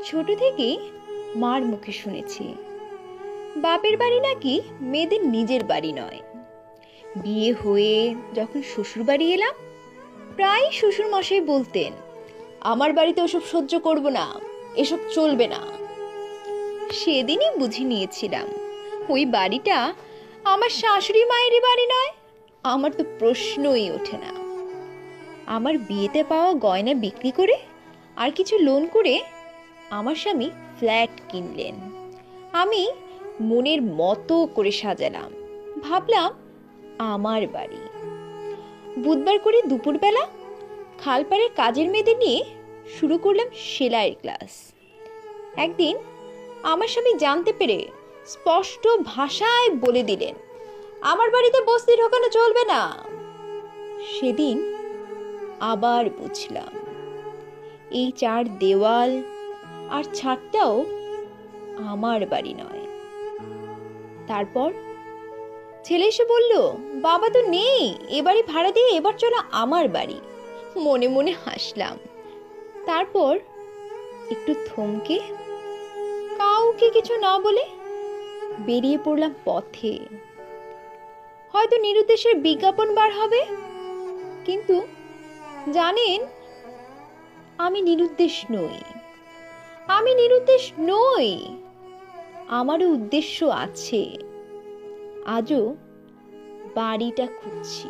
ছোট থেকেই মার মুখে শুনেছি বাপের বাড়ি নাকি মেয়েদের নিজের বাড়ি নয়। বিয়ে হয়ে যখন শ্বশুর বাড়ি এলাম, প্রায় শ্বশুর মশাই বলতেন, আমার বাড়িতে ওসব সহ্য করব না, এসব চলবে না। সেদিনই বুঝে নিয়েছিলাম ওই বাড়িটা আমার শাশুড়ি মায়েরই বাড়ি নয়। আমার তো প্রশ্নই ওঠে না। আমার বিয়েতে পাওয়া গয়না বিক্রি করে আর কিছু লোন করে আমার স্বামী ফ্ল্যাট কিনলেন। আমি মনের মতো করে সাজালাম, ভাবলাম আমার বাড়ি। বুধবার করে দুপুরবেলা খালপাড়ের কাজের মেয়েদের নিয়ে শুরু করলাম সেলাইয়ের ক্লাস। একদিন আমার স্বামী জানতে পেরে স্পষ্ট ভাষায় বলে দিলেন, আমার বাড়িতে বস্তি ঢোকানো চলবে না। সেদিন আবার বুঝলাম এই চার দেওয়াল আর ছাদটাও আমার বাড়ি নয়। তারপর ছেলে এসে বলল, বাবা তো নেই, এ বাড়ি ভাড়া দিয়ে এবার চলো আমার বাড়ি। মনে মনে হাসলাম। তারপর একটু থমকে কাউকে কিছু না বলে বেরিয়ে পড়লাম পথে। হয়তো নিরুদ্দেশের বিজ্ঞাপন বার হবে, কিন্তু জানেন, আমি নিরুদ্দেশ নই। আমি নিরুদ্দেশ নই, আমারও উদ্দেশ্য আছে। আজও বাড়িটা খুঁজছি।